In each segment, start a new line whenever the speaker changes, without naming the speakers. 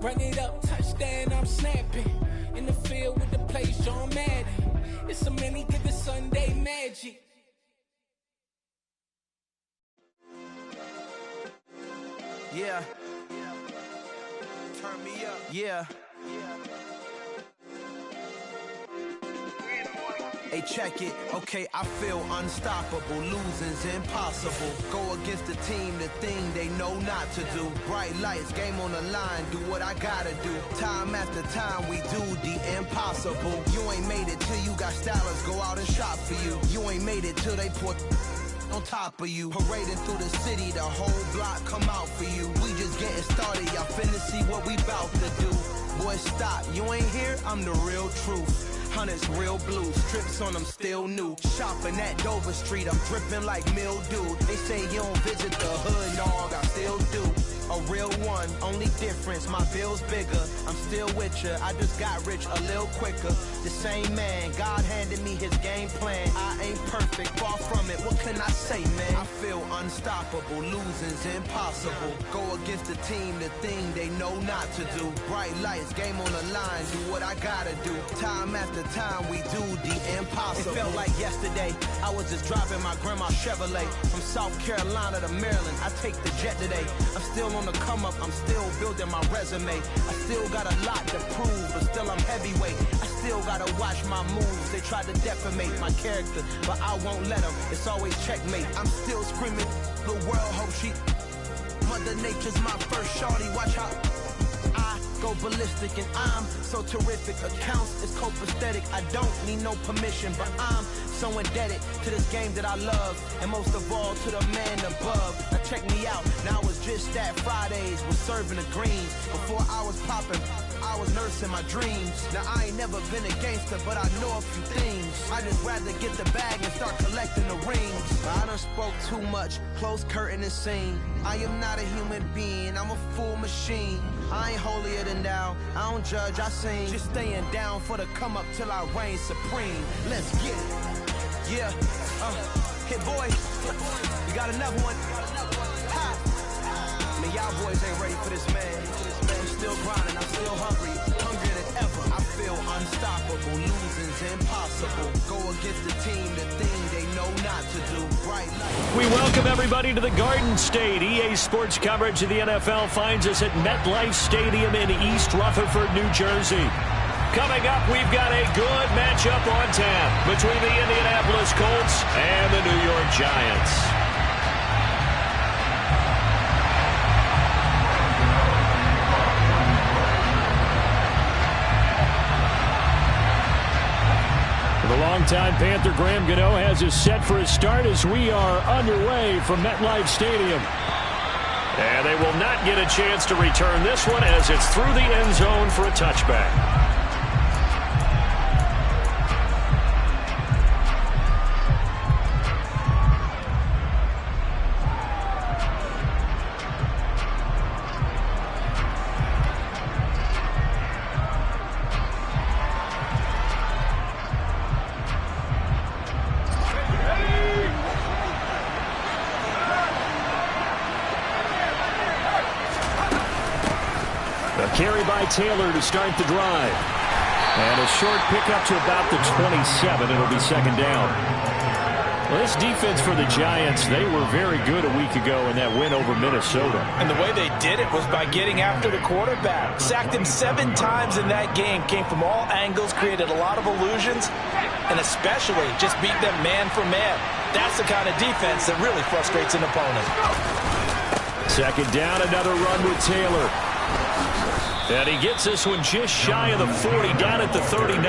Run it up, touchdown, I'm snapping. In the field with the plays, John Madden. It's so many, give it Sunday magic.
Yeah. Turn me up. Yeah. Hey, check it. Okay, I feel unstoppable. Losing's impossible. Go against the team, the thing they know not to do. Bright lights, game on the line, do what I gotta do. Time after time, we do the impossible. You ain't made it till you got stylers go out and shop for you. You ain't made it till they put on top of you. Parading through the city, the whole block come out for you. We just getting started, y'all finna see what we bout to do. Boy, stop, you ain't here, I'm the real truth. Hunters, real blue, strips on them still new. Shopping at Dover Street, I'm dripping like mildew. They say you don't visit the hood, dog, I still do. A real one, only difference, my bill's bigger. I'm still with ya, I just got rich a little quicker. The same man, God handed me his game plan. I ain't perfect, far from it, what can I say, man? I feel unstoppable, losing's impossible. Go against the team, the thing they know not to do. Bright lights, game on the line, do what I gotta do. Time after time, we do the impossible. It felt like yesterday, I was just driving my grandma's Chevrolet. From South Carolina to Maryland, I take the jet today. I'm still on the come up, I'm still building my resume. I still got a lot to prove, but still I'm heavyweight. I still gotta watch my moves. They tried to defamate my character, but I won't let them. It's always checkmate. I'm still screaming, the world hope she. Mother Nature's my first shorty, watch how I go ballistic, and I'm so terrific. Accounts is copacetic, I don't need no permission, but I'm so indebted to this game that I love, and most of all to the man above. Now check me out, now it was just that Fridays was serving the greens. Before I was popping, I was nursing my dreams. Now I ain't never been a gangster, but I know a few things. I just rather get the bag and start collecting the rings. I done spoke too much, close curtain and scene. I am not a human being, I'm a full machine. I ain't holier than thou, I don't judge, I sing. Just staying down for the come up till I reign supreme. Let's get it. Yeah, hit boy, you got another one. Ha. Man, y'all boys ain't ready for this, man. I'm still grinding, I'm still hungry, hungrier than ever. I feel unstoppable, losing's impossible. Go against the team, the thing they know not to do. Bright light.
We welcome everybody to the Garden State. EA Sports coverage of the NFL finds us at MetLife Stadium in East Rutherford, New Jersey. Coming up, we've got a good matchup on tap between the Indianapolis Colts and the New York Giants. The longtime Panther Graham Gano has us set for a start as we are underway from MetLife Stadium. And they will not get a chance to return this one as it's through the end zone for a touchback. Carry by Taylor to start the drive. And a short pickup to about the 27. It'll be second down. Well, this defense for the Giants, they were very good a week ago in that win over Minnesota.
And the way they did it was by getting after the quarterback. Sacked him 7 times in that game. Came from all angles, created a lot of illusions, and especially just beat them man for man. That's the kind of defense that really frustrates an opponent.
Second down, another run with Taylor. And he gets this one just shy of the 40, down at the 39.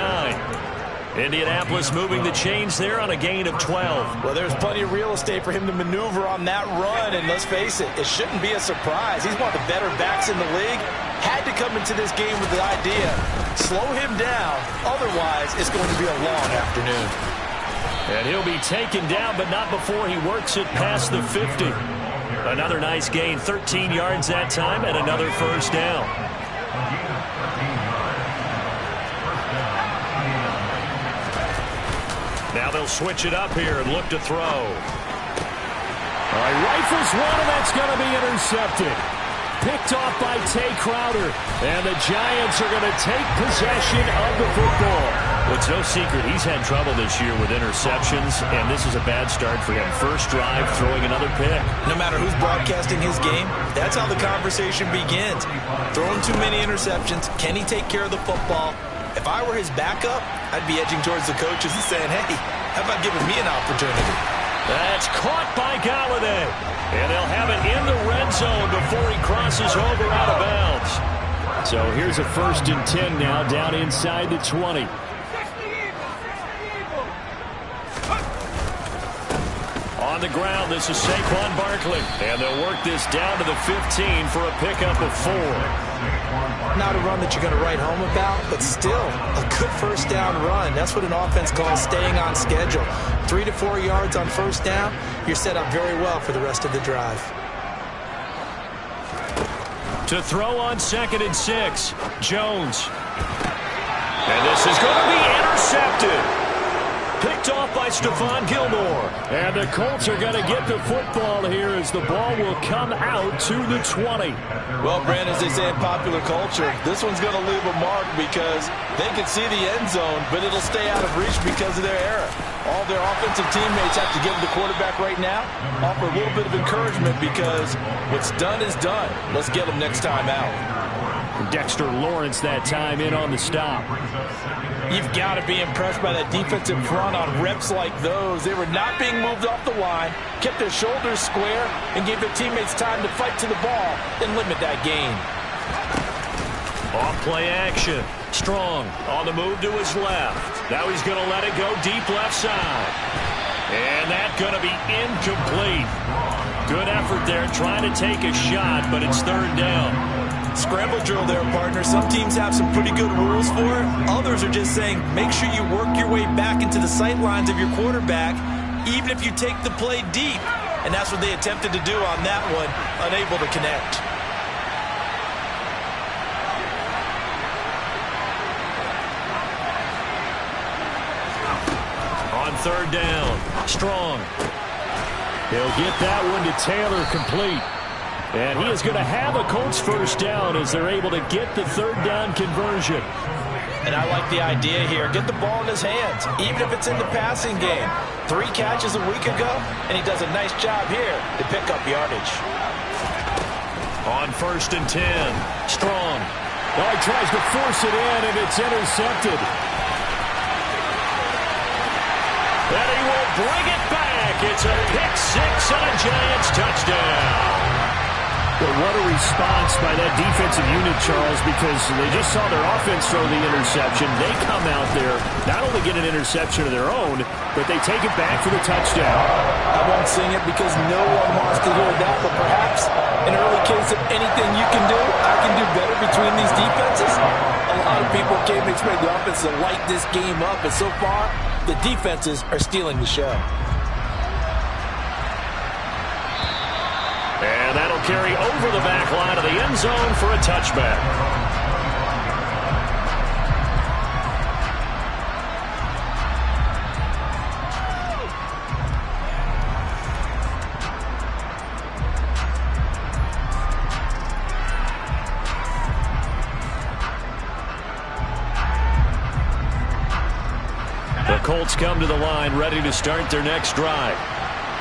Indianapolis moving the chains there on a gain of 12.
Well, there's plenty of real estate for him to maneuver on that run, and let's face it, it shouldn't be a surprise. He's one of the better backs in the league. Had to come into this game with the idea, slow him down, otherwise it's going to be a long afternoon.
And he'll be taken down, but not before he works it past the 50. Another nice gain, 13 yards that time, and another first down. Now they'll switch it up here and look to throw. All right, rifles one, and that's going to be intercepted. picked off by Tay Crowder. And the Giants are going to take possession of the football. It's no secret he's had trouble this year with interceptions, and this is a bad start for him. First drive, throwing another pick.
No matter who's broadcasting his game, that's how the conversation begins. Throwing too many interceptions. Can he take care of the football? If I were his backup, I'd be edging towards the coaches and saying, hey, how about giving me an opportunity?
That's caught by Galladay. And they'll have it in the red zone before he crosses over out of bounds. So here's a 1st and 10 now down inside the 20. On the ground, this is Saquon Barkley. And they'll work this down to the 15 for a pickup of 4.
Not a run that you're going to write home about, but still a good first down run. That's what an offense calls staying on schedule. 3 to 4 yards on first down, you're set up very well for the rest of the drive.
To throw on 2nd and 6, Jones. And this is going to be intercepted. Picked off by Stephon Gilmore. And the Colts are going to get the football here as the ball will come out to the 20.
Well, Brandon, as they say in popular culture, this one's going to leave a mark because they can see the end zone, but it'll stay out of reach because of their error. All their offensive teammates have to give the quarterback right now, offer a little bit of encouragement because what's done is done. Let's get them next time out.
Dexter Lawrence that time in on the stop.
You've got to be impressed by that defensive front on reps like those. They were not being moved off the line, kept their shoulders square, and gave their teammates time to fight to the ball and limit that gain.
Off play action. Strong on the move to his left. Now he's going to let it go deep left side. And that's going to be incomplete. Good effort there trying to take a shot, but it's 3rd down.
Scramble drill there, partner. Some teams have some pretty good rules for it. Others are just saying, make sure you work your way back into the sight lines of your quarterback, even if you take the play deep. And that's what they attempted to do on that one, unable to connect.
On 3rd down, Strong. He'll get that one to Taylor complete. And he is going to have a Colts first down as they're able to get the 3rd down conversion.
And I like the idea here. Get the ball in his hands, even if it's in the passing game. 3 catches a week ago, and he does a nice job here to pick up yardage.
On 1st and 10, Strong. Oh, he tries to force it in, and it's intercepted. And he will bring it back. It's a pick-6 and a Giants touchdown.
Well, what a response by that defensive unit, Charles, because they just saw their offense throw the interception. They come out there, not only get an interception of their own, but they take it back for the touchdown.
I won't sing it because no one wants to hear that, but perhaps an early case of anything you can do, I can do better between these defenses. A lot of people came to expect the offense to light this game up, and so far, the defenses are stealing the show.
And that'll carry over the back line of the end zone for a touchback. The Colts come to the line ready to start their next drive.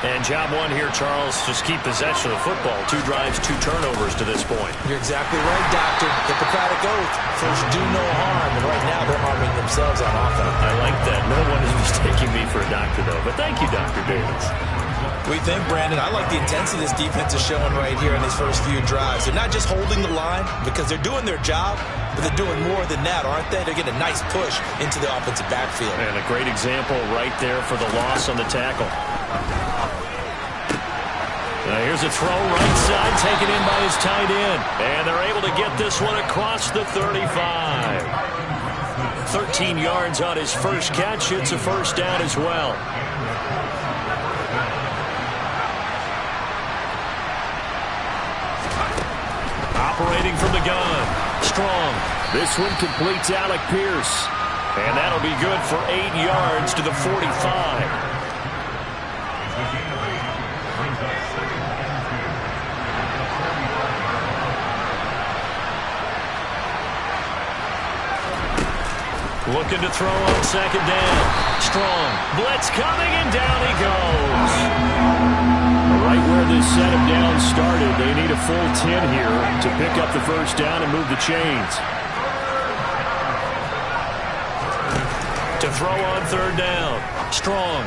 And job one here, Charles, just keep possession of the football. 2 drives, 2 turnovers to this point.
You're exactly right, Doctor. Hippocratic oath. First, do no harm. And right now, they're harming themselves on offense.
I like that. No one is mistaking me for a doctor, though. But thank you, Dr. Davis.
We think, Brandon, I like the intensity this defense is showing right here in these first few drives. They're not just holding the line because they're doing their job, but they're doing more than that, aren't they? They're getting a nice push into the offensive backfield.
And a great example right there for the loss on the tackle. Here's a throw right side, taken in by his tight end. And they're able to get this one across the 35. 13 yards on his first catch. It's a first down as well. Operating from the gun. Strong. This one completes Alec Pierce. And that'll be good for 8 yards to the 45. Looking to throw on second down. Strong. Blitz coming, and down he goes. Right where this set him down started, they need a full 10 here to pick up the first down and move the chains. To throw on third down. Strong.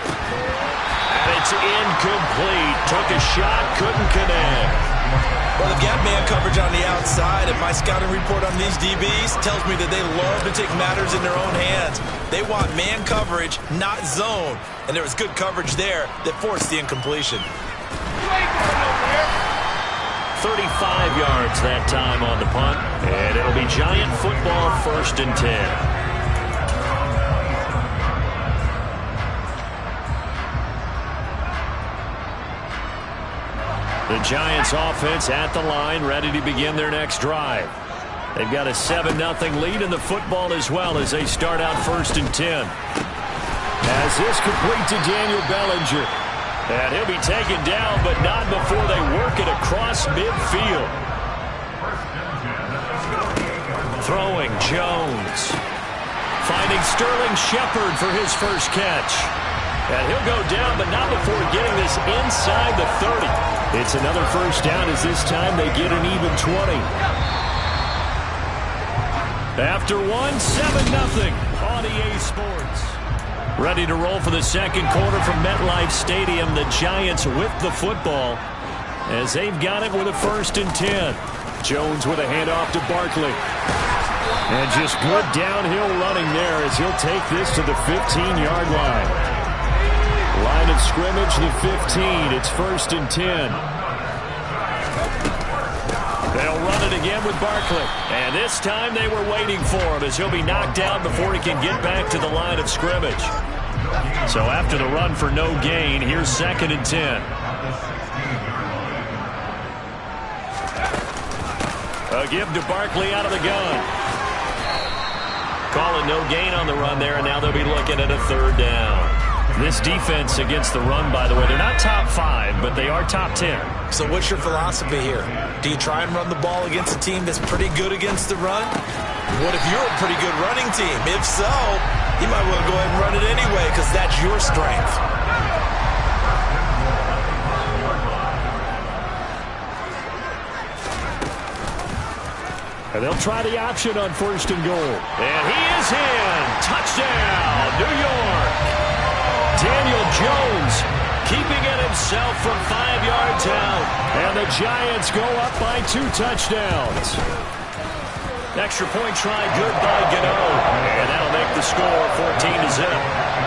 And it's incomplete. Took a shot, couldn't connect.
Well, they've got man coverage on the outside, and my scouting report on these DBs tells me that they love to take matters in their own hands. They want man coverage, not zone. And there was good coverage there that forced the incompletion.
35 yards that time on the punt, and it'll be Giant football, 1st and 10. The Giants offense at the line, ready to begin their next drive. They've got a 7-0 lead in the football as well as they start out 1st and 10. As this complete to Daniel Bellinger. And he'll be taken down, but not before they work it across midfield. Throwing Jones. Finding Sterling Shepard for his first catch. And he'll go down, but not before getting this inside the 30. It's another first down as this time they get an even 20. After 7-0 on EA Sports. Ready to roll for the second quarter from MetLife Stadium. The Giants with the football as they've got it with a 1st and 10. Jones with a handoff to Barkley. And just good downhill running there as he'll take this to the 15-yard line. Line of scrimmage, the 15. It's 1st and 10. They'll run it again with Barkley. And this time they were waiting for him as he'll be knocked down before he can get back to the line of scrimmage. So after the run for no gain, here's 2nd and 10. A give to Barkley out of the gun. Call it no gain on the run there, and now they'll be looking at a 3rd down. This defense against the run, by the way, they're not top 5, but they are top 10.
So what's your philosophy here? Do you try and run the ball against a team that's pretty good against the run? What if you're a pretty good running team? If so, you might want to go ahead and run it anyway because that's your strength.
And they'll try the option on 1st and goal. And he is in. Touchdown, New York. Daniel Jones keeping it himself from 5 yards out. And the Giants go up by 2 touchdowns. Extra point try good by Gano. And that'll make the score 14-0.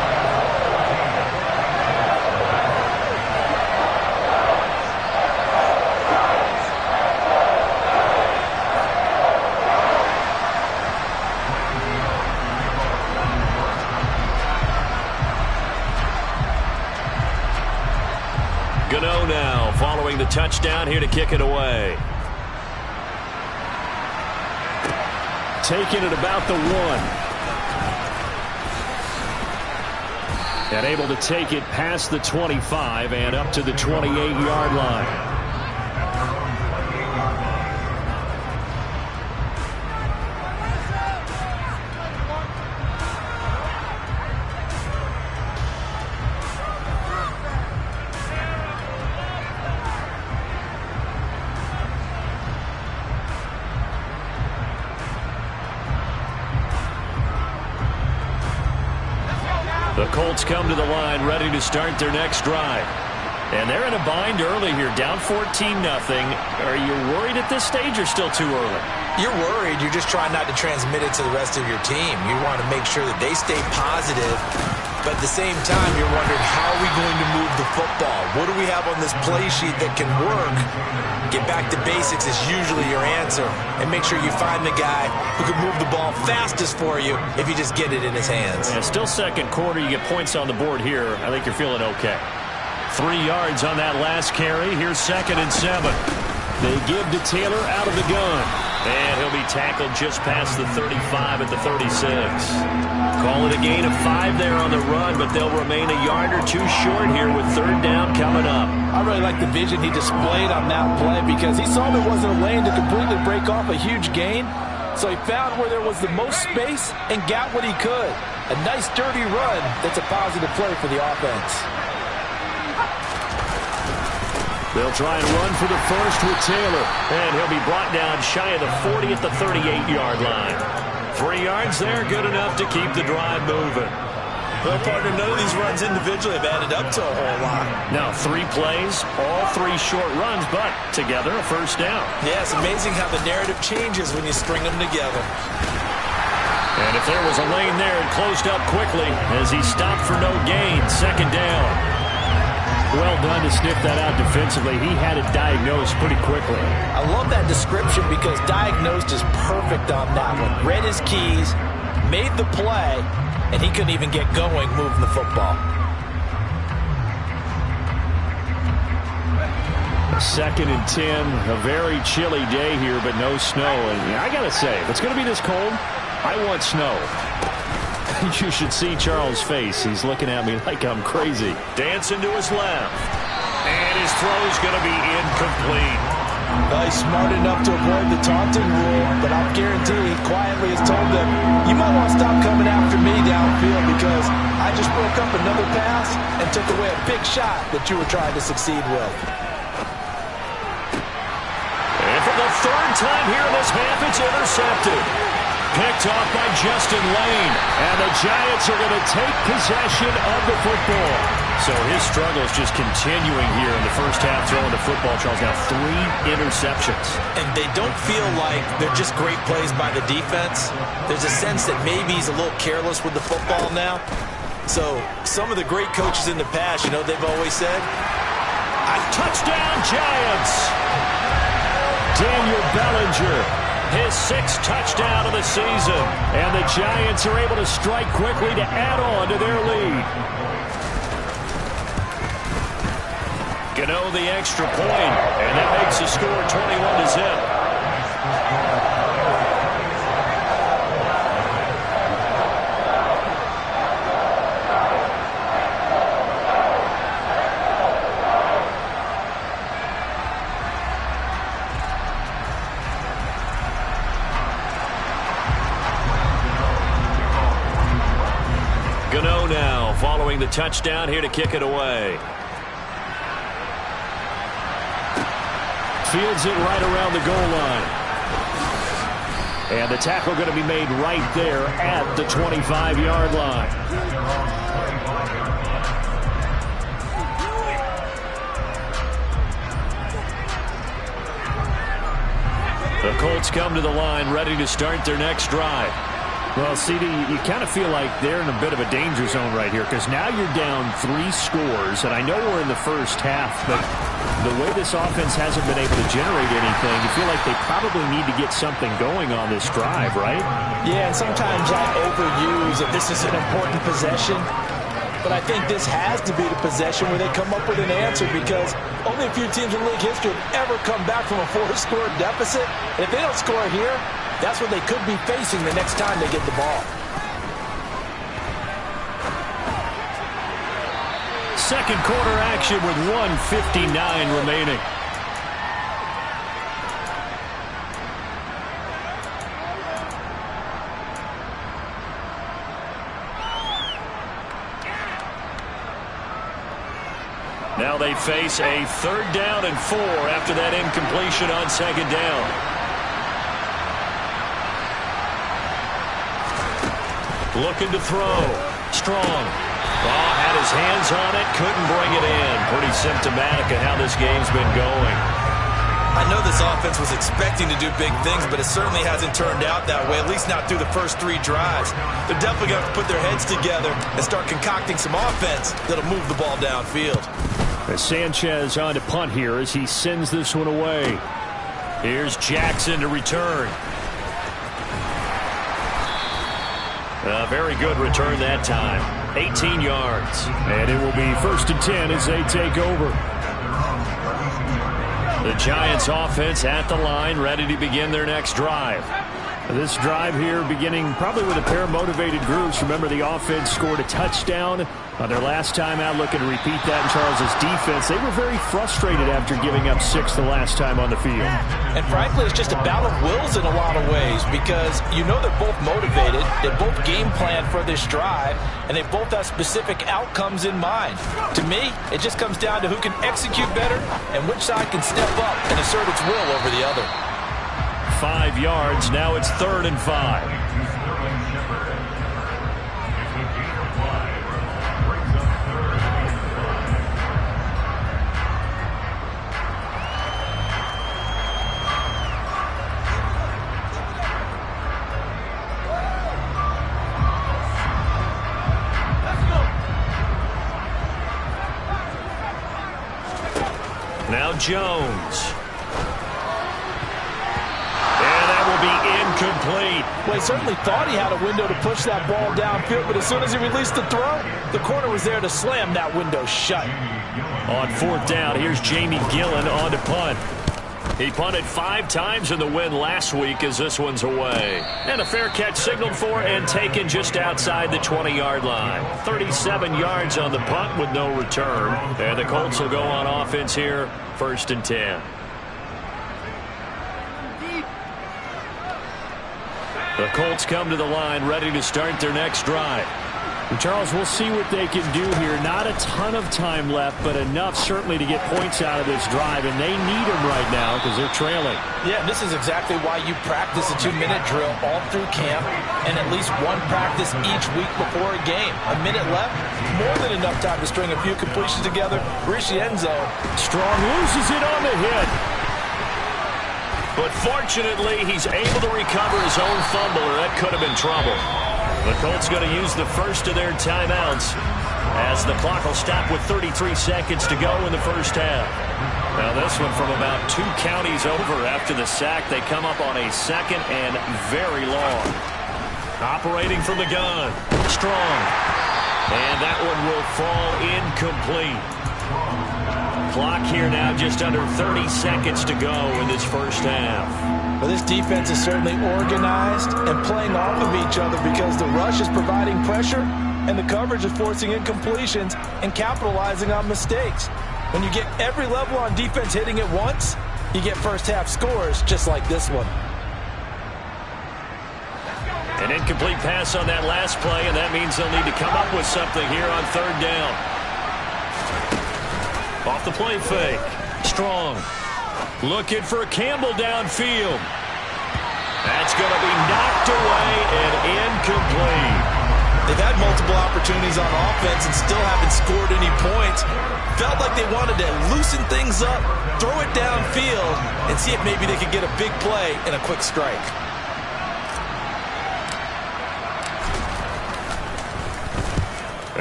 Gano now following the touchdown here to kick it away. Taking it about the 1. And able to take it past the 25 and up to the 28-yard line. The Colts come to the line ready to start their next drive. And they're in a bind early here, down 14-0. Are you worried at this stage or still too early?
You're worried. You're just trying not to transmit it to the rest of your team. You want to make sure that they stay positive. But at the same time, you're wondering, how are we going to move the football? What do we have on this play sheet that can work? Get back to basics is usually your answer. And make sure you find the guy who can move the ball fastest for you if you just get it in his hands.
And still second quarter, you get points on the board here. I think you're feeling okay. 3 yards on that last carry. Here's 2nd and 7. They give to Taylor out of the gun. And he'll be tackled just past the 35 at the 36. Call it a gain of 5 there on the run, but they'll remain a yard or 2 short here with 3rd down coming up.
I really like the vision he displayed on that play because he saw there wasn't a lane to completely break off a huge gain. So he found where there was the most space and got what he could. A nice, dirty run that's a positive play for the offense.
They'll try and run for the first with Taylor. And he'll be brought down shy of the 40 at the 38-yard line. 3 yards there, good enough to keep the drive moving.
Well, partner, none of these runs individually have added up to a whole lot.
Now 3 plays, all 3 short runs, but together a first down.
Yeah, it's amazing how the narrative changes when you string them together.
And if there was a lane there, it closed up quickly as he stopped for no gain. Second down. Well done to sniff that out defensively. He had it diagnosed pretty quickly.
I love that description because diagnosed is perfect on that one. Read his keys, made the play, and he couldn't even get going moving the football.
Second and 10, a very chilly day here, but no snow. And I got to say, if it's going to be this cold, I want snow. You should see Charles' face. He's looking at me like I'm crazy. Dancing to his left. And his throw's going to be incomplete.
Well, he's smart enough to avoid the taunting rule, but I'll guarantee he quietly has told them, you might want to stop coming after me downfield because I just broke up another pass and took away a big shot that you were trying to succeed with.
And for the 3rd time here in this half, it's intercepted. Picked off by Justin Lane. And the Giants are going to take possession of the football. So his struggle is just continuing here in the first half throwing the football. Charles, now 3 interceptions.
And they don't feel like they're just great plays by the defense. There's a sense that maybe he's a little careless with the football now. So some of the great coaches in the past, you know, they've always said,
touchdown Giants! Daniel Bellinger, his 6th touchdown of the season. And the Giants are able to strike quickly to add on to their lead. Gano the extra point, and that makes the score 21-0. Gano now following the touchdown here to kick it away. Fields it right around the goal line. And the tackle going to be made right there at the 25-yard line. The Colts come to the line ready to start their next drive.
Well, CD, you kind of feel like they're in a bit of a danger zone right here because now you're down 3 scores, and I know we're in the first half, but the way this offense hasn't been able to generate anything, you feel like they probably need to get something going on this drive, right?
Yeah, and sometimes I overuse that this is an important possession, but I think this has to be the possession where they come up with an answer because only a few teams in league history have ever come back from a 4-score deficit, and if they don't score here, that's what they could be facing the next time they get the ball.
Second quarter action with 1:59 remaining. Now they face a 3rd down and 4 after that incompletion on 2nd down. Looking to throw. Strong. Had his hands on it. Couldn't bring it in. Pretty symptomatic of how this game's been going.
I know this offense was expecting to do big things, but it certainly hasn't turned out that way, at least not through the first 3 drives. They're definitely going to have to put their heads together and start concocting some offense that'll move the ball downfield.
Sanchez on to punt here as he sends this one away. Here's Jackson to return. A very good return that time. 18 yards.
And it will be 1st and 10 as they take over.
The Giants offense at the line, ready to begin their next drive.
This drive here beginning probably with a pair of motivated groups. Remember, the offense scored a touchdown on their last time out, looking to repeat that in Charles's defense. They were very frustrated after giving up 6 the last time on the field.
And frankly, it's just a battle of wills in a lot of ways because you know they're both motivated, they both game plan for this drive, and they both have specific outcomes in mind. To me, it just comes down to who can execute better and which side can step up and assert its will over the other.
5 yards. Now it's 3rd and 5. Now Jones. Incomplete.
Well, he certainly thought he had a window to push that ball downfield, but as soon as he released the throw, the corner was there to slam that window shut.
On 4th down, here's Jamie Gillen on to punt. He punted 5 times in the win last week as this one's away. And a fair catch signaled for and taken just outside the 20-yard line. 37 yards on the punt with no return. And the Colts will go on offense here, 1st and 10. The Colts come to the line, ready to start their next drive.
And Charles, we'll see what they can do here. Not a ton of time left, but enough certainly to get points out of this drive, and they need them right now because they're trailing.
Yeah, this is exactly why you practice a 2-minute drill all through camp and at least one practice each week before a game. A minute left, more than enough time to string a few completions together, reach the end zone.
Strong loses it on the hit.
But fortunately, he's able to recover his own fumble, or that could have been trouble. The Colts going to use the first of their timeouts as the clock will stop with 33 seconds to go in the first half. Now this one from about 2 counties over after the sack. They come up on a 2nd and very long. Operating from the gun. Strong. And that one will fall incomplete. Clock here now just under 30 seconds to go in this first half.
Well, this defense is certainly organized and playing off of each other because the rush is providing pressure and the coverage is forcing incompletions and capitalizing on mistakes. When you get every level on defense hitting at once, you get first half scores just like this one.
An incomplete pass on that last play, and that means they'll need to come up with something here on 3rd down. Off the play fake. Strong. Looking for Campbell downfield. That's going to be knocked away and incomplete.
They've had multiple opportunities on offense and still haven't scored any points. Felt like they wanted to loosen things up, throw it downfield, and see if maybe they could get a big play and a quick strike.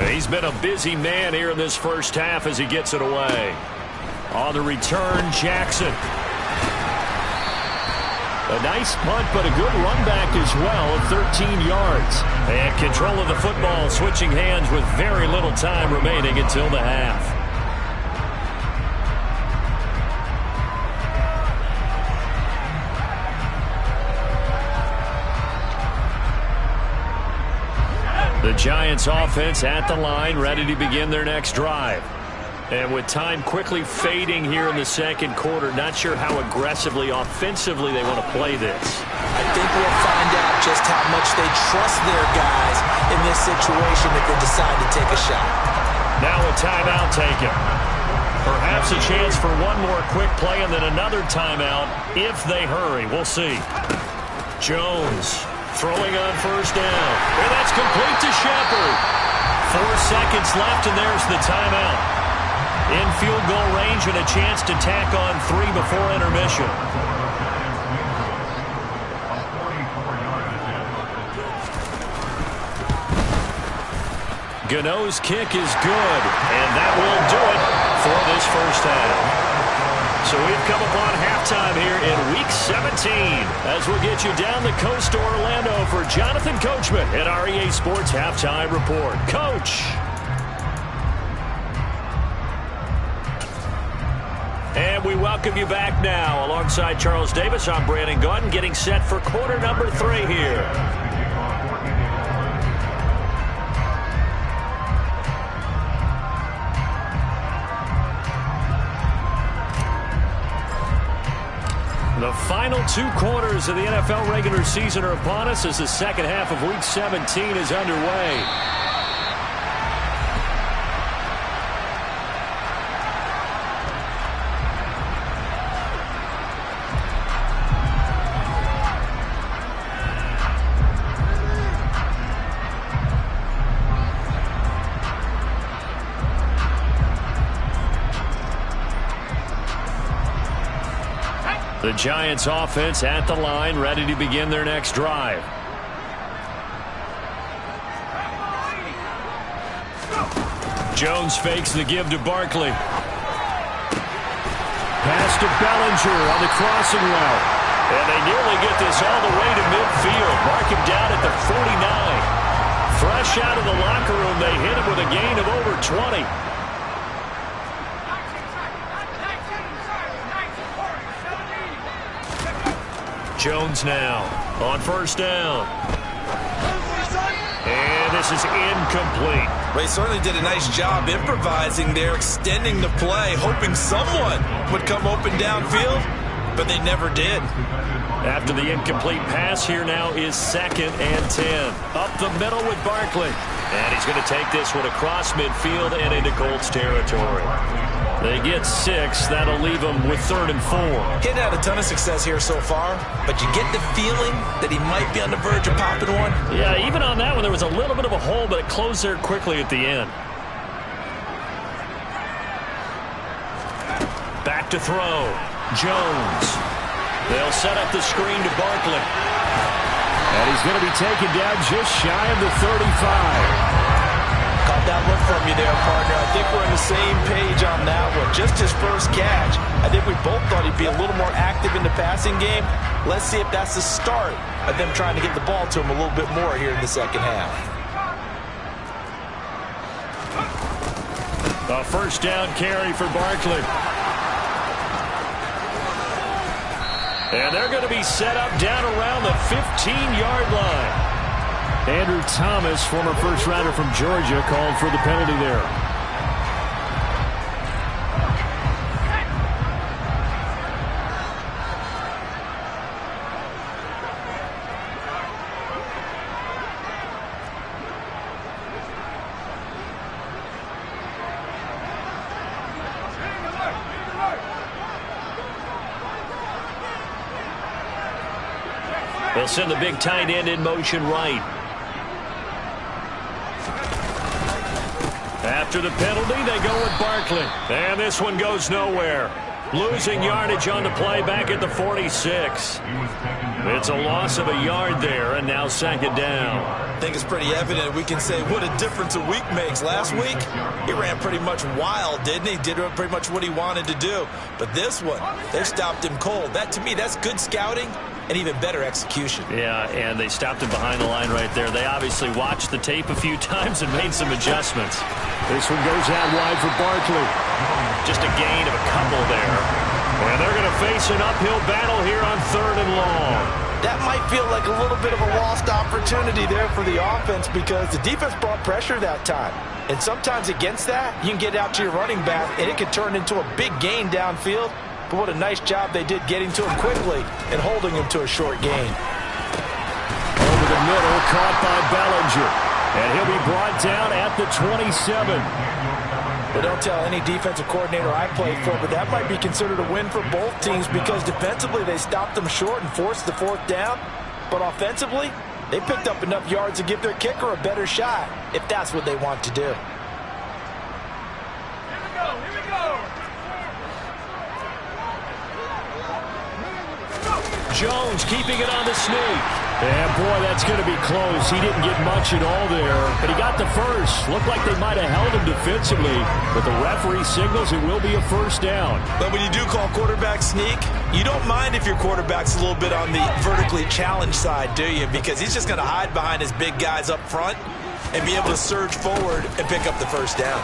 He's been a busy man here in this first half as he gets it away. On the return, Jackson. A nice punt, but a good run back as well of 13 yards. And control of the football, switching hands with very little time remaining until the half. The Giants offense at the line, ready to begin their next drive. And with time quickly fading here in the second quarter, not sure how aggressively, offensively they want to play this.
I think we'll find out just how much they trust their guys in this situation if they decide to take a shot.
Now a timeout taken. Perhaps a chance for one more quick play and then another timeout if they hurry. We'll see. Jones throwing on 1st down. And that's complete to Shepard. 4 seconds left, and there's the timeout. In field goal range and a chance to tack on 3 before intermission. Gano's kick is good, and that will do it for this first half. So we've come upon halftime here in Week 17 as we'll get you down the coast to Orlando for Jonathan Coachman at our EA Sports Halftime Report. Coach. And And we welcome you back now. Alongside Charles Davis, I'm Brandon Gaudin, getting set for quarter number 3 here. The final 2 quarters of the NFL regular season are upon us as the second half of Week 17 is underway. The Giants offense at the line, ready to begin their next drive. Jones fakes the give to Barkley. Pass to Bellinger on the crossing route. And they nearly get this all the way to midfield. Mark him down at the 49. Fresh out of the locker room, they hit him with a gain of over 20. Jones now on first down. And this is incomplete.
They certainly did a nice job improvising there, extending the play, hoping someone would come open downfield, but they never did.
After the incomplete pass, here now is 2nd and 10. Up the middle with Barkley. And he's going to take this one across midfield and into Colts territory. They get 6. That'll leave them with 3rd and 4.
He hadn't had a ton of success here so far, but you get the feeling that he might be on the verge of popping one.
Yeah, even on that one, there was a little bit of a hole, but it closed there quickly at the end. Back to throw. Jones. They'll set up the screen to Barkley.
And he's going to be taken down just shy of the 35.
Caught that look from you there, partner. I think we're on the same page on that one. Just his first catch. I think we both thought he'd be a little more active in the passing game. Let's see if that's the start of them trying to get the ball to him a little bit more here in the second half.
A first down carry for Barkley. And they're going to be set up down around the 15-yard line.
Andrew Thomas, former first-rounder from Georgia, called for the penalty there.
They'll send the big tight end in motion right. After the penalty, they go with Barkley. And this one goes nowhere. Losing yardage on the play back at the 46. It's a loss of a yard there, and now 2nd down.
I think it's pretty evident. We can say what a difference a week makes. Last week, he ran pretty much wild, didn't he? Did pretty much what he wanted to do. But this one, they stopped him cold. That, to me, that's good scouting and even better execution.
Yeah, and they stopped him behind the line right there. They obviously watched the tape a few times and made some adjustments.
This one goes out wide for Barkley.
Just a gain of a couple there. And they're going to face an uphill battle here on 3rd and long.
That might feel like a little bit of a lost opportunity there for the offense because the defense brought pressure that time. And sometimes against that, you can get out to your running back, and it can turn into a big gain downfield. But what a nice job they did getting to him quickly and holding him to a short gain.
Over the middle, caught by Bellinger. And he'll be brought down at the 27.
But don't tell any defensive coordinator I played for, but that might be considered a win for both teams because defensively they stopped them short and forced the 4th down. But offensively, they picked up enough yards to give their kicker a better shot if that's what they want to do.
Jones keeping it on the sneak.
And boy, that's going to be close. He didn't get much at all there, but he got the first. Looked like they might have held him defensively, but the referee signals it will be a first down.
But when you do call quarterback sneak, you don't mind if your quarterback's a little bit on the vertically challenged side, do you? Because he's just going to hide behind his big guys up front and be able to surge forward and pick up the first down.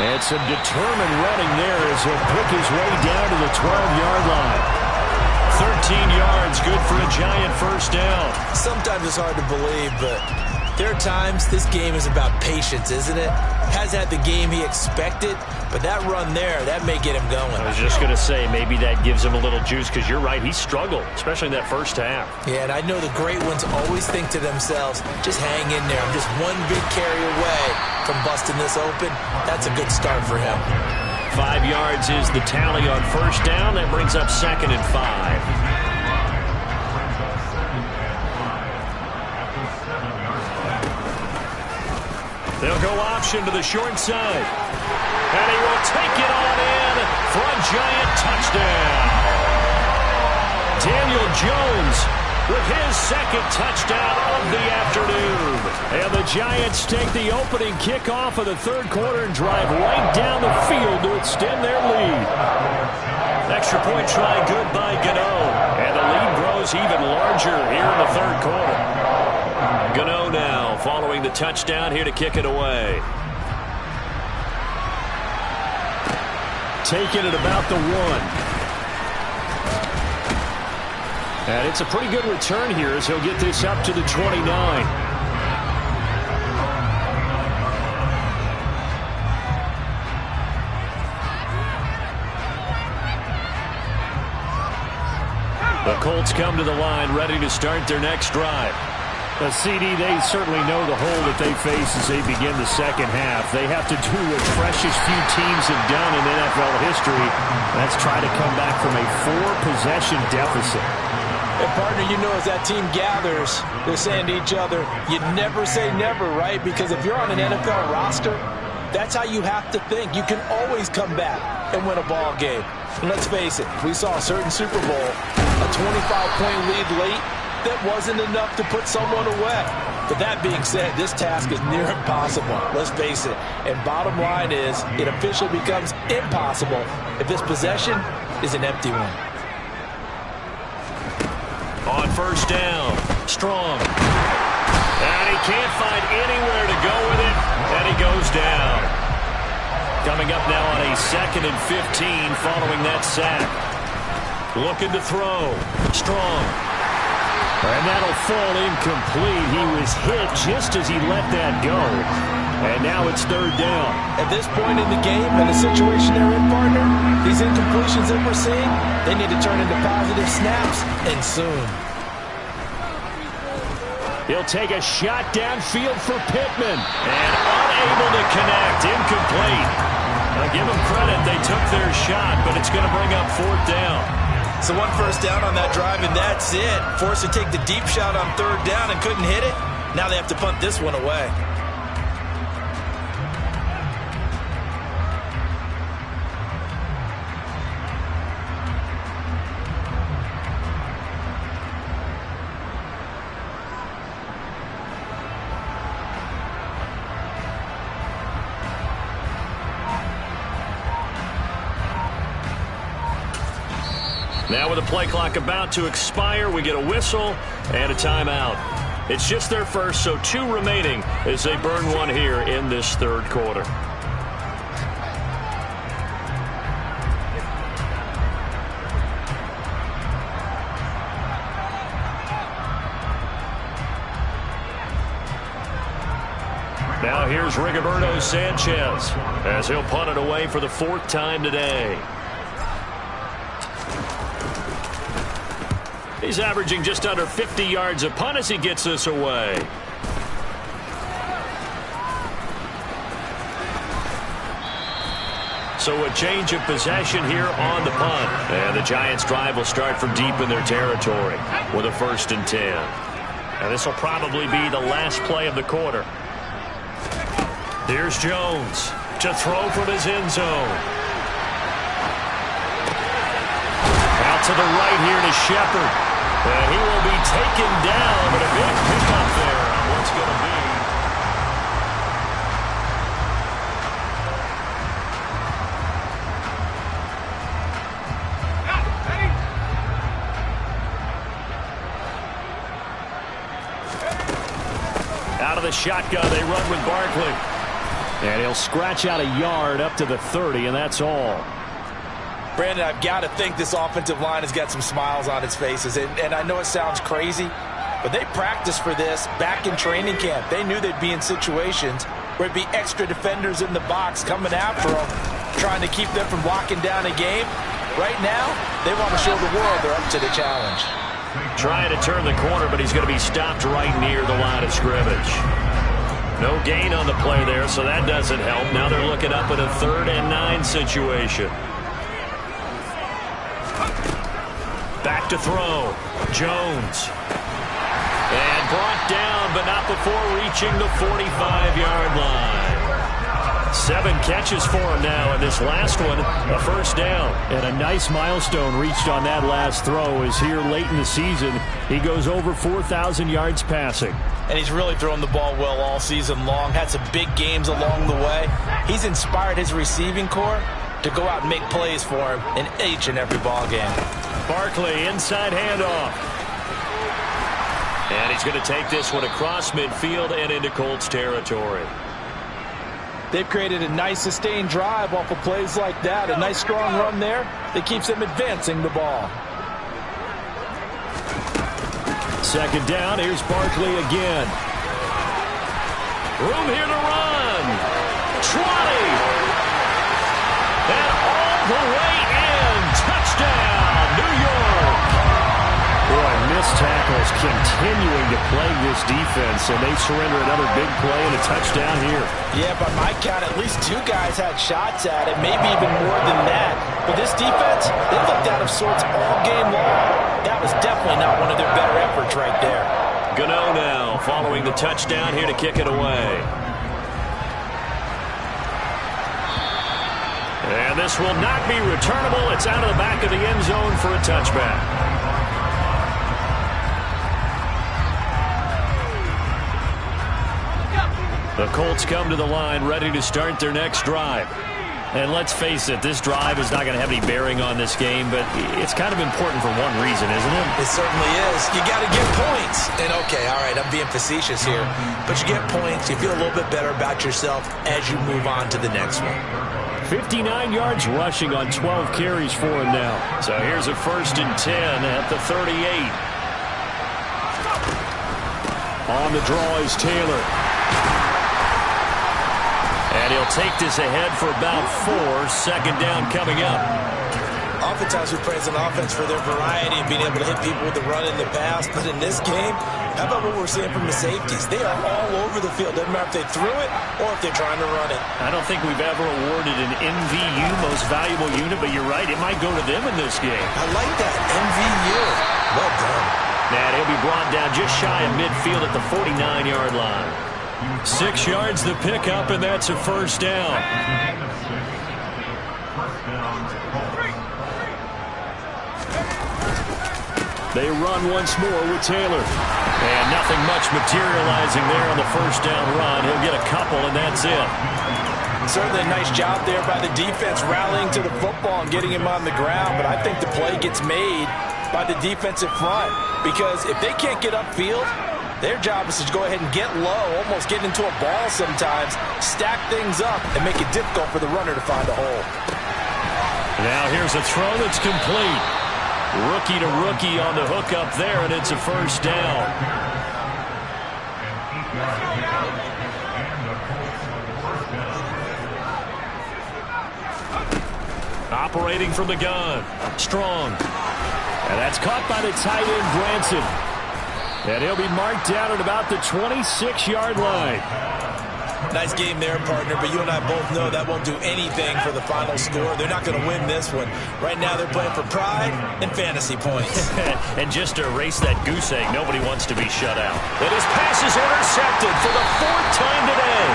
And some determined running there as he'll pick his way down to the 12-yard line. 13 yards, good for a Giant first down.
Sometimes it's hard to believe, but there are times this game is about patience, isn't it? Has had the game he expected, but that run there, that may get him going.
I was just going to say, maybe that gives him a little juice, because you're right, he struggled, especially in that first half.
Yeah, and I know the great ones always think to themselves, just hang in there. I'm just one big carry away from busting this open. That's a good start for him.
5 yards is the tally on first down. That brings up 2nd and 5. They'll go option to the short side. And he will take it on in for a Giant touchdown. Daniel Jones with his 2nd touchdown of the afternoon. And the Giants take the opening kickoff of the 3rd quarter and drive right down the field to extend their lead. Extra point try good by Gano. And the lead grows even larger here in the 3rd quarter. Gano now following the touchdown here to kick it away. Taking it about the 1. And it's a pretty good return here as he'll get this up to the 29. The Colts come to the line ready to start their next drive. CD, they certainly know the hole that they face as they begin the second half. They have to do what precious few teams have done in NFL history. That's try to come back from a 4-possession deficit.
And partner, you know, as that team gathers, they're saying to each other, you never say never, right? Because if you're on an NFL roster, that's how you have to think. You can always come back and win a ball game. And let's face it, we saw a certain Super Bowl, a 25-point lead late, that wasn't enough to put someone away. But that being said, this task is near impossible. Let's face it. And bottom line is, it officially becomes impossible if this possession is an empty one.
On first down, Strong. And he can't find anywhere to go with it, and he goes down. Coming up now on a 2nd and 15 following that sack. Looking to throw. Strong. And that'll fall incomplete. He was hit just as he let that go. And now it's 3rd down.
At this point in the game and the situation they're in, partner, these incompletions that we're seeing, they need to turn into positive snaps, and soon.
He'll take a shot downfield for Pittman. And unable to connect. Incomplete. I'll give them credit. They took their shot, but it's going to bring up 4th down.
So 1 first down on that drive, and that's it. Forced to take the deep shot on 3rd down and couldn't hit it. Now they have to punt this one away.
Now with the play clock about to expire, we get a whistle and a timeout. It's just their first, so 2 remaining as they burn one here in this 3rd quarter. Now here's Rigoberto Sanchez as he'll punt it away for the 4th time today. He's averaging just under 50 yards a punt as he gets this away. So a change of possession here on the punt. And the Giants' drive will start from deep in their territory with a 1st and 10. And this will probably be the last play of the quarter. Here's Jones to throw from his end zone. Out to the right here to Shepard. And he will be taken down, but a big pickup there on what's going to be. Out of the shotgun, they run with Barkley.
And he'll scratch out a yard up to the 30, and that's all.
Brandon, I've got to think this offensive line has got some smiles on its faces. And I know it sounds crazy, but they practiced for this back in training camp. They knew they'd be in situations where it'd be extra defenders in the box coming after them, trying to keep them from locking down a game. Right now, they want to show the world they're up to the challenge.
Trying to turn the corner, but he's going to be stopped right near the line of scrimmage. No gain on the play there, so that doesn't help. Now they're looking up at a 3rd and 9 situation. Back to throw. Jones. And brought down, but not before reaching the 45-yard line. 7 catches for him now, and this last one, a first down. And a nice milestone reached on that last throw as here late in the season, he goes over 4,000 yards passing.
And he's really thrown the ball well all season long. Had some big games along the way. He's inspired his receiving corps to go out and make plays for him in each and every ball game.
Barkley, inside handoff. And he's going to take this one across midfield and into Colts territory.
They've created a nice sustained drive off of plays like that. A nice strong run there that keeps them advancing the ball.
Second down, here's Barkley again. Room here to run. 20. And all the way in. Touchdown, New York.
Boy, missed tackles continuing to plague this defense, and they surrender another big play and a touchdown here.
Yeah, by my count, at least 2 guys had shots at it, maybe even more than that. But this defense, they looked out of sorts all game long. That was definitely not one of their better efforts right there.
Gano now following the touchdown here to kick it away. And this will not be returnable. It's out of the back of the end zone for a touchback. The Colts come to the line ready to start their next drive. And let's face it, this drive is not going to have any bearing on this game, but it's kind of important for one reason, isn't it?
It certainly is. You got to get points. And okay, all right, I'm being facetious here, but you get points, you feel a little bit better about yourself as you move on to the next one.
59 yards rushing on 12 carries for him now.
So here's a 1st and 10 at the 38.
On the draw is Taylor.
And he'll take this ahead for about 4. Second down coming up.
Oftentimes we praise an offense for their variety and being able to hit people with the run in the pass. But in this game, how about what we're seeing from the safeties? They are all over the field. Doesn't matter if they threw it or if they're trying to run it.
I don't think we've ever awarded an MVU, most valuable unit, but you're right, it might go to them in this game.
I like that, MVU. Well done.
And he'll be brought down just shy of midfield at the 49-yard line. 6 yards the pickup, and that's a first down.
They run once more with Taylor.
And nothing much materializing there on the first down run. He'll get a couple, and that's it.
Certainly a nice job there by the defense rallying to the football and getting him on the ground, but I think the play gets made by the defensive front because if they can't get upfield, their job is to go ahead and get low, almost get into a ball sometimes, stack things up, and make it difficult for the runner to find a hole.
Now here's a throw that's complete. Rookie to rookie on the hook up there, and it's a first down. Operating from the gun. Strong.
And that's caught by the tight end, Branson. And he'll be marked down at about the 26-yard line.
Nice game there, partner, but you and I both know that won't do anything for the final score. They're not going to win this one. Right now they're playing for pride and fantasy points.
And just to erase that goose egg, nobody wants to be shut out. And his pass is intercepted for the 4th time today.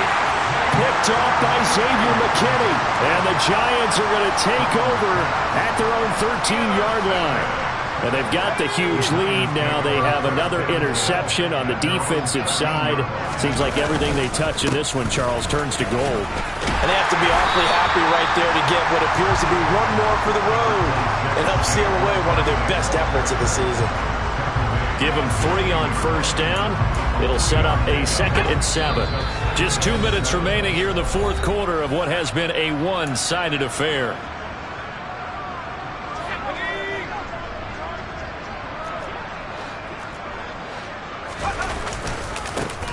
Picked off by Xavier McKinney. And the Giants are going to take over at their own 13-yard line. And they've got the huge lead now. They have another interception on the defensive side. Seems like everything they touch in this one, Charles, turns to gold.
And they have to be awfully happy right there to get what appears to be one more for the road and help seal away one of their best efforts of the season.
Give them 3 on first down. It'll set up a 2nd and 7. Just 2 minutes remaining here in the fourth quarter of what has been a one-sided affair.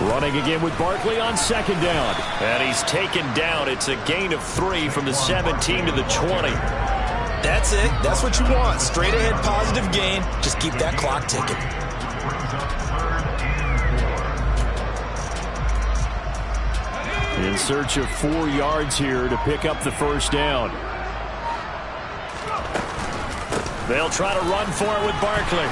Running again with Barkley on second down. And he's taken down. It's a gain of 3 from the 17 to the 20.
That's it. That's what you want. Straight ahead positive gain. Just keep that clock ticking.
In search of 4 yards here to pick up the first down. They'll try to run for it with Barkley.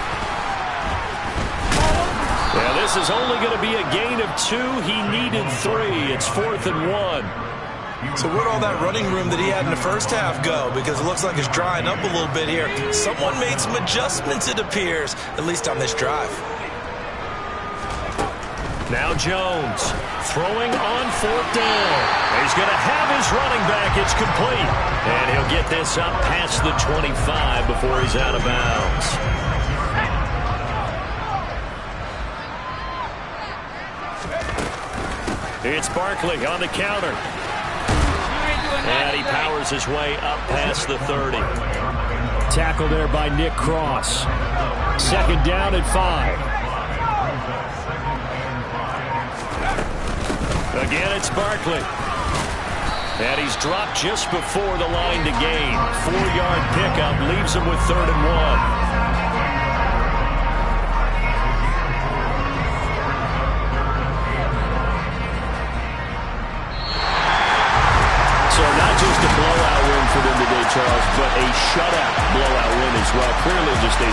Yeah, this is only going to be a gain of 2. He needed 3. It's 4th and 1.
So where'd all that running room that he had in the first half go? Because it looks like it's drying up a little bit here. Someone made some adjustments, it appears, at least on this drive.
Now Jones throwing on 4th down. He's going to have his running back. It's complete. And he'll get this up past the 25 before he's out of bounds. It's Barkley on the counter. And he powers his way up past the 30. Tackle there by Nick Cross. Second down and 5. Again, it's Barkley. And he's dropped just before the line to gain. 4-yard pickup leaves him with 3rd and 1. So not just a blowout win for them today, Charles, but a shutout blowout win as well. Clearly just a